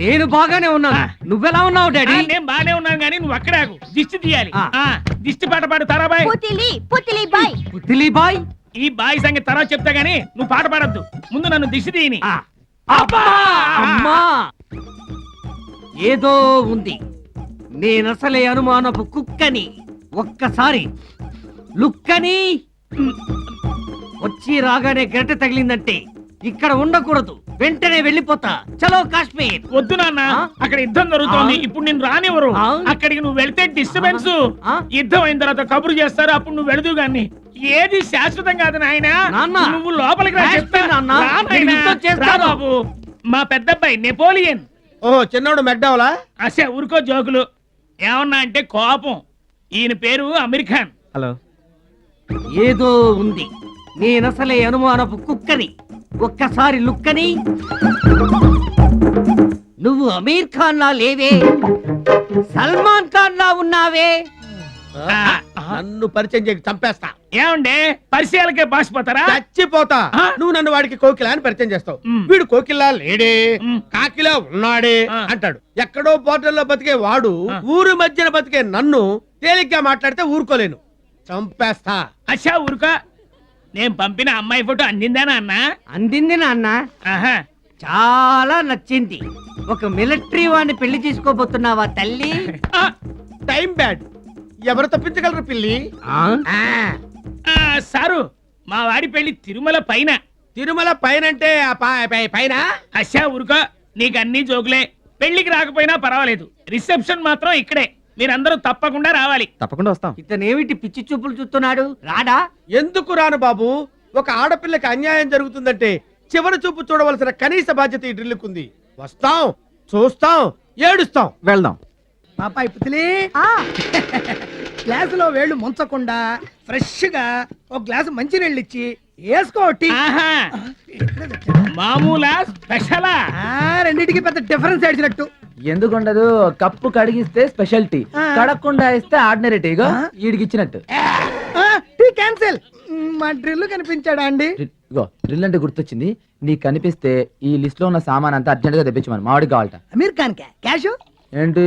నేను బాగానే ఉన్నాను. నువ్వెలా ఉన్నావు డాడీ? నేను బాగానే ఉన్నాను కానీ నువ్వు అక్కడే ఆగు. దిష్టి తీయాలి. దిష్టి పాట పాడు తారాబాయ్. పుత్తిలి బాయ్. ఈ బాయ్ సంగతి తర్వాత చెప్తా గానీ నువ్వు పాట పాడద్దు. ముందు నన్ను దిష్టి తీయని. అమ్మా ఏదో ఉంది. నేనసలే అనుమానపు కుక్కని. ఒక్కసారి లుక్కని వచ్చి రాగానే గంట తగిలిందంటే ఇక్కడ ఉండకూడదు. వెంటనే వెళ్ళిపోతా. చలో కాశ్మీర్. వద్దు నాన్న, అక్కడ యుద్ధం జరుగుతోంది. ఇప్పుడు నేను రానివ్వరు. అక్కడికి నువ్వు వెళ్తే డిస్టర్బెన్స్. యుద్ధం అయిన తర్వాత కబురు చేస్తారు. అప్పుడు నువ్వు వెళదు గాని. ఏది శాశ్వతం కాదు నాయన. నువ్వు లోపలికి రా చెప్తా. బాబు మా పెద్దబ్బాయి నెపోలియన్. ఓహో చిన్నోడు మెక్డవలా? అసే ఊరుకో జోకులు. ఏమన్నా అంటే కోపం. ఈయన పేరు అమీర్ ఖాన్. హలో. ఏదో ఉంది. నేనసలే అనుమానపు కుక్కని. ఒక్కసారి లుక్కని. నువ్వు అమీర్ ఖాన్ లా లేవే, సల్మాన్ ఖాన్ లా ఉన్నావే. నన్ను పరిచయం చేయక చంపేస్తా. ఏమండే పరిచయాలకే బాసిపోతారా? చచ్చిపోతా. నువ్వు నన్ను వాడికి కోకిలా అని పరిచయం చేస్తావు. వీడు కోకిలా లేడే, కాకిలా ఉన్నాడే అంటాడు. ఎక్కడో పోర్టల్లో బతికే వాడు ఊరు మధ్యన బతికే నన్ను తేలిగ్గా మాట్లాడితే ఊరుకోలేను. చంపేస్తా. అచ్చా ఊరుకో. నేను పంపిన అమ్మాయి ఫోటో అందిందానా అన్న? అందింది నాన్న. చాలా నచ్చింది. ఒక మిలిటరీ వాడిని పెళ్లి చేసుకోబోతున్నావా తల్లి? Time bad. ఎవరు తప్పించగలరు పిల్లి? సారు మా వాడి పెళ్లి తిరుమల పైన. తిరుమల పైన అంటే పైన? అచ్చా ఊరుకో. నీకు అన్ని జోకులే. పెళ్లికి రాకపోయినా పర్వాలేదు. రిసెప్షన్ మాత్రం ఇక్కడే. మీరందరూ తప్పకుండా రావాలి. తప్పకుండా వస్తాం. ఇతనేమిటి పిచ్చి చూపులు చూస్తున్నాడు? రాడా? ఎందుకు రాను బాబు? ఒక ఆడపిల్లకి అన్యాయం జరుగుతుందంటే చివరి చూపు చూడవలసిన కనీస బాధ్యత ఈ డ్రిల్లుకుంది. వస్తాం, చూస్తాం, ఏడుస్తాం, వెళ్దాం. పాపాయి పుత్లి, గ్లాసులో వేళ్ళు ముంచకుండా ఫ్రెష్ గా ఒక గ్లాసు మంచినీళ్ళు ఇచ్చి వేసుకోటి. మామూలా స్పెషలా? రెండింటికి పెద్ద డిఫరెన్స్ ఏడ్చినట్టు. ఎందుకుండదు? కప్పు కడిగిస్తే స్పెషాలిటీ, కడగకుండా ఇస్తే ఆర్డినరీ టీగా వీడికి ఇచ్చినట్టు. Tea cancel. మా డ్రిల్ కనిపించాడా అండి? డ్రిల్ అంటే గుర్తొచ్చింది. నీకు కనిపిస్తే ఈ లిస్ట్ లో ఉన్న సామాన్ అంతా అర్జెంట్ గా తెప్పించమని మామిడి కావాలట. అమీర్ ఖాన్ క్యాష్ ఏంటి?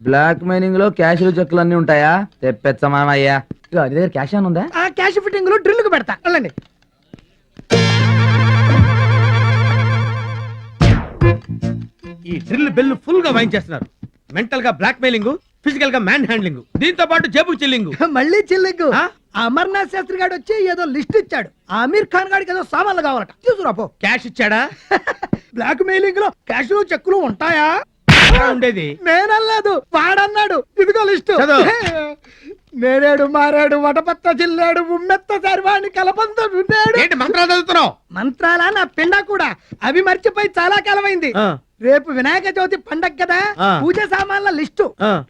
బ్లాక్ మైనింగ్ లో క్యాష్ చెక్కులు అన్ని ఉంటాయా? తెప్పించమా అయ్యా. నీ దగ్గర క్యాష్ అని ఉందా? ఆ క్యాష్ ఫిట్టింగ్ లో డ్రిల్ కు పెడతా. వెళ్ళండి. ఈ డ్రిల్ బెల్ ఫుల్ గా వాయించేస్తున్నారు. మెంటల్ గా బ్లాక్ మెయిలింగ్, ఫిజికల్ గా మ్యాన్ హ్యాండ్లింగ్, దీంతో పాటు జేబు చిల్లింగ్. మళ్ళీ చిల్లింగ్. అమర్నాథ్ శాస్త్రి గారు వచ్చి ఏదో లిస్ట్ ఇచ్చాడు. అమీర్ ఖాన్ గారికి ఏదో సామాన్లు కావాలట. తీసుకురాపో. క్యాష్ ఇచ్చాడా? బ్లాక్ మెయిలింగ్ లో క్యాష్ చెక్కులు ఉంటాయా? ఉండేది నేనల్లేదు, వాడన్నాడు. ఇదిగో లిస్టు. నేరేడు, మారేడు, వటపత్త, జిల్లాడు, ఉమ్మెత్త, సర్వాణి, కలబంద, ఏంటి మంత్రాలు చదువుతున్నావు? మంత్రాలా? నా పిండ కూడా. అవి మర్చిపోయి చాలా కాలమైంది. రేపు వినాయక చవితి పండగ కదా, పూజ సామాన్ల లిస్టు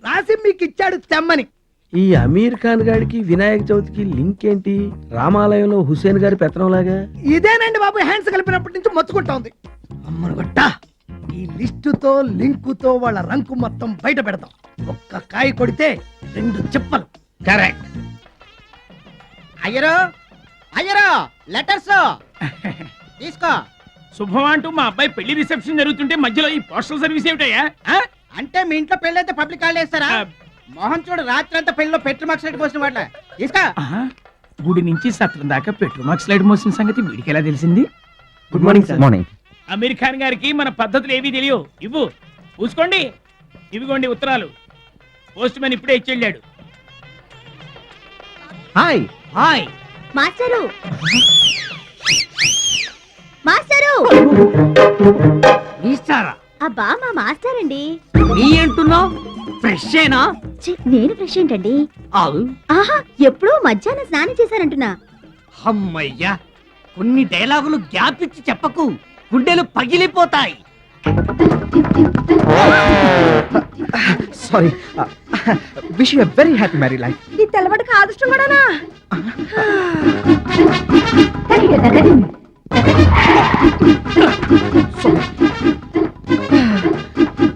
రాసి మీకు ఇచ్చాడు తెమ్మని. ఈ అమీర్ ఖాన్ గారికి వినాయక చవితికి లింక్ ఏంటి? రామాలయంలో హుసేన్ గారి పెత్తనం లాగా. ఇదేనండి బాబు, హ్యాండ్స్ కలిపినప్పటి నుంచి మొత్తుకుంటా ఉంది. అమ్మను గొట్ట. ఈ లిస్టుతో లింకుతో వాళ్ళ రంకు మొత్తం బయట పెడతాం. ఒక్క కాయ కొడితే 2 చిప్పలు. కరెక్ట్. అయ్యరో అయ్యరో, లెటర్స్ తీసుకో. శుభం అంటూ మా అబ్బాయి పెళ్లి రిసెప్షన్ జరుగుతుంటే మధ్యలో ఈ పోస్టల్ సర్వీస్ ఏమిటయ్యా? అంటే మీ ఇంట్లో పెళ్లి అయితే పబ్లిక్ హాలిడే ఇస్తారా? మోహన్ చూడు, రాత్రి అంతా పెళ్లిలో పెట్రోల్ మార్క్స్ లైట్ పోసిన వాట్ల. తీసుకో. గుడి నుంచి సత్రం దాకా పెట్రోల్ మార్క్స్ లైట్ మోసిన సంగతి వీడికి ఎలా తెలిసింది? Good morning sir. Morning. Aamir Khan గారికి మన పద్ధతులు ఏవీ తెలియవు. ఇవ్వు, చూసుకోండి. ఇవిగోండి ఉత్తరాలు. పోస్ట్ మ్యాన్ ఇప్పుడే ఇచ్చెళ్ళాడు. Hi hi master. మాస్టరు. ఇస్తారా? అబ్బా మా మాస్టర్ అండి. నీ అంటున్నావు? ఫ్రెషేనా? నేను ఫ్రెష్ ఏంటండి? ఆహా, ఎప్పుడూ మధ్యాహ్నం స్నానం చేశారంటున్నా. అమ్మయ్యా, కొన్ని డైలాగులు గ్యాప్ ఇచ్చి చెప్పకు, గుండెలు పగిలిపోతాయి. Sorry. Wish you a very happy married life. ఈ తెల్లబడక అదృష్టం కూడానా?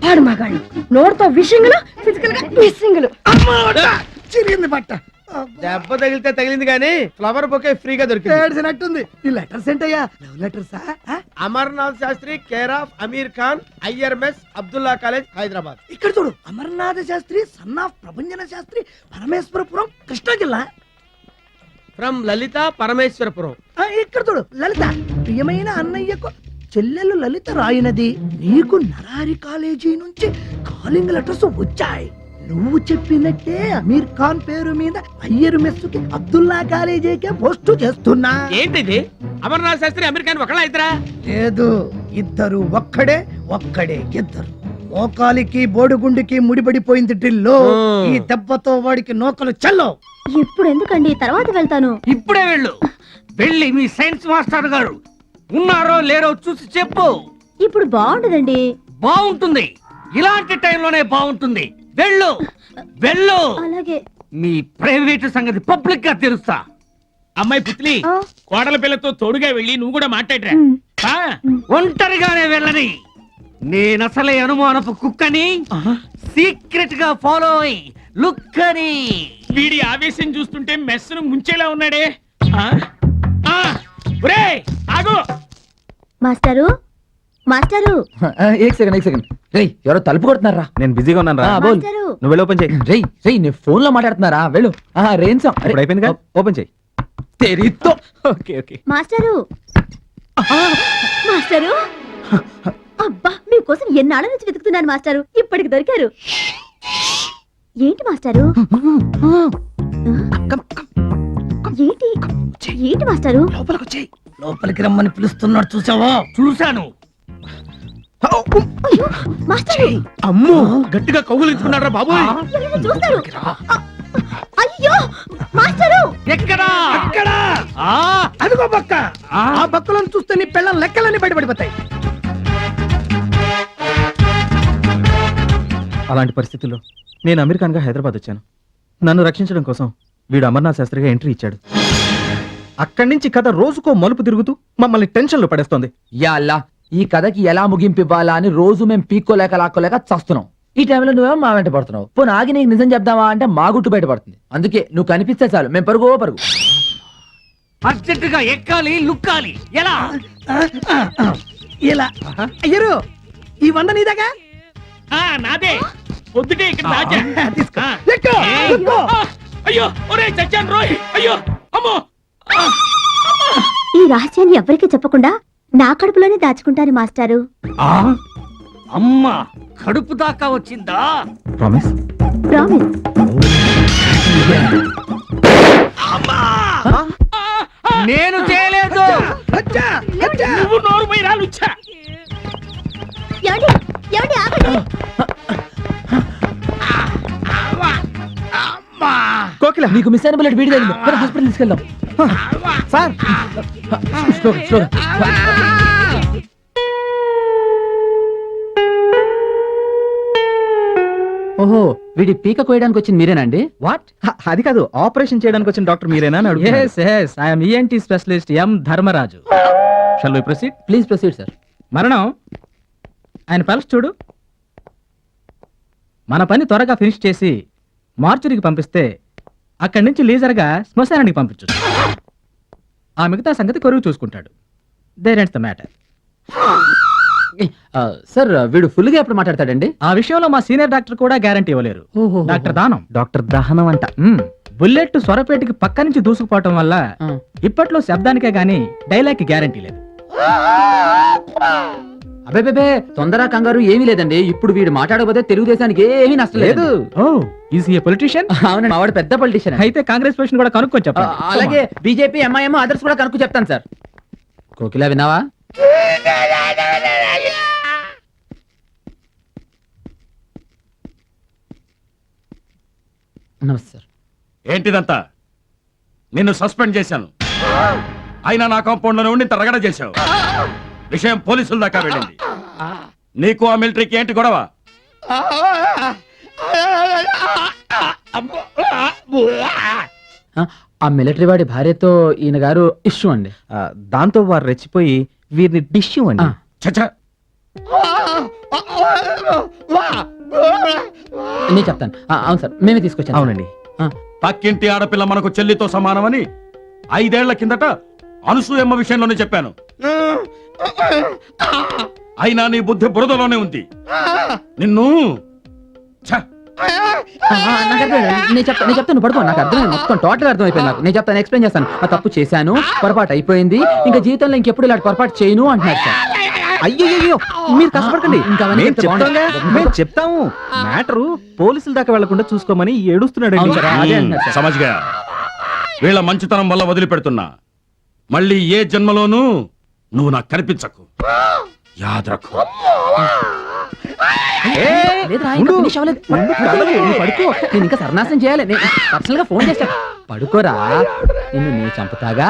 పాడు మగాళ్ళు నోరుతో విషింగులు, ఫిజికల్ గా మిస్సింగులు. చిరిగింది బట్ట. దెబ్బ తగిలితే తగిలింది కానీ ఫ్లవర్ బొకే ఫ్రీగా దొరికింది. ఏడ్చినట్టుంది. ఈ లెటర్స్ ఏంటయ్యా? లవ్ లెటర్సా? Amarnath Shastri care of Amir Khan, IRMS Abdullah college, Hyderabad. ఇక్కడ చూడు, అమర్నాథ శాస్త్రి సన్ ఆఫ్ ప్రభంజన శాస్త్రి, పరమేశ్వరపురం, కృష్ణా జిల్లా. ఫ్రమ్ లలిత పరమేశ్వరపురం. ఇక్కడ చూడు, లలిత ప్రియమైన అన్నయ్యకు చెల్లెలు లలిత రాయినది, నీకు నరారి కాలేజీ నుంచి కాలింగ్ లెటర్స్ వచ్చాయి. నువ్వు చెప్పినట్టే అమీర్ ఖాన్ పేరు మీద అయ్యర్ మెస్సుకి అబ్దుల్లా కాలేజీకే పోస్టు చేస్తున్నా. ఏంటిది? అమర్నాథ్ శాస్త్రి అమీర్ ఖాన్ ఒకళ్ళ ఇద్దరా? లేదు, ఇద్దరు ఒక్కడే, ఒక్కడే ఇద్దరు. మోకాలికి బోడిగుండికి ముడిపడిపోయింది డ్రిల్లో. ఈ దెబ్బతో వాడికి నోకలు చల్లో. ఇప్పుడు ఎందుకండి, తర్వాత వెళ్తాను. ఇప్పుడే వెళ్ళు. వెళ్ళి మీ సైన్స్ మాస్టర్ గారు ఉన్నారో లేరో చూసి చెప్పు. ఇప్పుడు బాగుండదండి. బాగుంటుంది, ఇలాంటి టైంలోనే బాగుంటుంది. వెళ్ళు వెళ్ళు. అలాగే. మీ ప్రైవేట్ సంగతి పబ్లిక్ గా తెలుస్తా. అమ్మాయి పుత్లి, ఆ. కోడల పిల్లతో తోడుగా వెళ్ళి నువ్వు కూడా మాట్లాడరా. ఉమ్. ఆ, ఒంటరిగానే వెళ్ళని. నేనసలే అనుమానపు కుక్కని, సీక్రెట్ గా ఫాలో అయి లుక్కని. వీడి ఆవేశం చూస్తుంటే మెస్సును ముంచేలా ఉన్నాడే. ఆ? ఆ, ఒరేయ్, ఆగు. మాస్టరు, మాస్టరు, ఏక్ సెకండ్ రేయ్, ఎవరో తలుపు కొడుతున్నారా? నేను బిజీగా ఉన్నాను రా. బోల్. మాస్టరు. నువ్వు వెళ్ళి ఓపెన్ చేయి. రేయ్ నేను ఫోన్ లో మాట్లాడుతున్నారా? వెళ్ళు. రేంసం ఇప్పుడు అయిపోయింది కదా, ఓపెన్ చేయి. తెరితో. Okay okay. Master, master. అబ్బా, మీకోసం ఎన్నాళ్ళ నుంచి వెతుకుతున్నాను మాస్టరు, ఇప్పటికి దొరికారు. ఏంటి మాస్టరు? ఏంటి ఏంటి మాస్టరు? లోపలికి వచ్చేయ్. లోపలికి రమ్మని పిలుస్తున్నాడు, చూసావా? చూశాను. అయ్యో, మాస్టరు, అమ్మో, గట్టిగా కౌగులించుకున్నారా బాబు? ఎవరైనా చూస్తారు. అయ్యో మాస్టరు, ఎక్కడా? అక్కడ ఆ, అదిగో బక్క. ఆ. ఆ బక్కలను చూస్తే నీ పిల్లల లెక్కలన్నీ బయటపడిపోతాయి. అలాంటి పరిస్థితుల్లో నేను అమెరికన్ గా హైదరాబాద్ వచ్చాను. నన్ను రక్షించడం కోసం వీడు అమర్నాథ్ శాస్త్రిగా ఎంట్రీ ఇచ్చాడు. అక్కడి నుంచి కథ రోజుకో మలుపు తిరుగుతూ మమ్మల్ని టెన్షన్ లో పడేస్తోంది. యా అల్లా, ఈ కథకి ఎలా ముగింపు ఇవ్వాలా అని రోజు మేము పీక్కోలేక లాక్కోలేక చస్తున్నాం. ఈ టైంలో నువ్వేమో మా వెంట పడుతున్నావు. పోనీ ఆగి నీకు నిజం చెప్దామా అంటే మా గుట్టు బయట పడుతుంది. అందుకే నువ్వు కనిపిస్తే చాలు మేము పరుగు. అర్జెంటుగా ఎక్కాలి, లుక్కాలి. ఎలా? ఇలా అయ్యరు, ఈ వంద నీదాగా? ఆ, నాదే. పొద్దుటే ఇక్కడ దాచా. తీసుకో. ఆ. ఎక్కు, ఎక్కు. ఆ, అయ్యో, ఒరే చచ్చాను రోయ్. అయ్యో, అమ్మో. ఆ, ఈ రహస్యాన్ని ఎవరికీ చెప్పకుండా నా కడుపులోనే దాచుకుంటాను మాస్టారు. ఆ, అమ్మా, కడుపు దాకా వచ్చిందా? ప్రామిస్. ప్రామిస్. నేను చేయలేదు. అచ్చా, అచ్చా. నువ్వు నోరు పోయి రాలుచ్చా. ఏమండి, ఏమండి, ఆగండి. కోకిల నీకు మిస్ అయిన బుల్లెట్ వీడి తగిలింది. పద హాస్పిటల్ తీసుకెళ్దాం. సార్, స్లోగా. ఓహో, వీడి పీక కోయడానికి వచ్చింది మీరేనండి? వాట్? అది కాదు, ఆపరేషన్ చేయడానికి వచ్చిన డాక్టర్ మీరేనా అని అడుగుతున్నాను. Yes, yes. I am ENT specialist M. Dharmaraju. Shall we proceed? Please proceed sir. మరణం. ఆయన పల్స్ చూడు. మన పని త్వరగా ఫినిష్ చేసి మార్చురికి పంపిస్తే అక్కడి నుంచి లీజర్గా శ్మశానానికి పంపించు. ఆ మిగతా సంగతి కొరువు చూసుకుంటాడు. There ends the matter. Sir వీడు ఫుల్ గా ఎప్పుడు మాట్లాడతాడండి? ఆ విషయంలో మా సీనియర్ డాక్టర్ కూడా గ్యారంటీ ఇవ్వలేరు. డాక్టర్ దానం. డాక్టర్ దహనం అంట. బుల్లెట్ స్వరపేటకి పక్క నుంచి దూసుకుపోవటం వల్ల ఇప్పట్లో శబ్దానికే గానీ డైలాగ్ కి గ్యారంటీ లేదు. అబే తొందర కంగారు ఏమీ లేదండి. ఇప్పుడు వీడు మాట్లాడకపోతే తెలుగుదేశానికి ఏమీ నష్టం లేదు. ఓ, ఈజ్ ఏ పొలిటీషియన్? అవునండి, మావాడు పెద్ద పొలిటీషియన్. అయితే కాంగ్రెస్ పొజిషన్ కూడా కనుక్కొని చెప్పండి. అలాగే బీజేపీ, ఎంఐఎం, అదర్స్ కూడా కనుక్కు చెప్తాను సార్. కోకిలా విన్నావా? నమస్తే సార్. ఏంటిదంతా? నిన్ను సస్పెండ్ చేశాను, అయినా నా కాంపౌండ్ లో ఉండి ఇంత రగడ చేశావు. విషయం పోలీసుల దాకా వెళ్ళింది. నీకు ఆ మిలిటరీకి ఏంటి గొడవ? ఆ మిలిటరీ వాడి భార్యతో ఈయన గారు ఇష్యూ అండి. దాంతో వారు రెచ్చిపోయి వీరిని డిష్ అండి. చచ్చా, నేను చెప్తాను. అవును సార్, మేమే తీసుకొచ్చాను. అవునండి. పక్కింటి ఆడపిల్ల మనకు చెల్లితో సమానమని 5 ఏళ్ల కిందట అనసూయమ్మ విషయంలోనే చెప్పాను. అయినా నీ బుద్ధి బురదలోనే ఉంది. నిన్ను ఛ! నేను చెప్తాను పడుకో. నాకు అర్థమైంది, మొత్తం టోటల్ అర్థమైపోయింది నాకు. నేను చెప్తాను, ఎక్స్ప్లెయిన్ చేస్తాను. ఆ తప్పు చేశాను, పొరపాటు అయిపోయింది, ఇంకా జీవితంలో ఇంకెప్పుడు ఇలాంటి పొరపాటు చేయను అంటున్నారు సార్. అయ్యో మీరు కష్టపడకండి. ఇంకా అవన్నీ మేము చెప్తే చెప్తాంగా, బాగుంటుంది. మేము చెప్తాము. మ్యాటరు పోలీసుల దాకా వెళ్లకుండా చూసుకోమని ఏడుస్తున్నాడు. అవును సార్, అదే అంటున్నారు సార్. సమజ్గా వీళ్ళ మంచితనం వల్ల వదిలిపెడుతున్నా. మళ్ళీ ఏ జన్మలోనూ నువ్వు నాకు కనిపించకు. యాద్రకు. లేదురా, ఇంకా finish అవ్వలేదు. నువ్వు పడుకో. నేను ఇంకా సర్నాశనం చేయాలి. నేను పర్సనల్ గా ఫోన్ చేస్తా. పడుకోరా, నిన్ను నేను చంపుతాగా.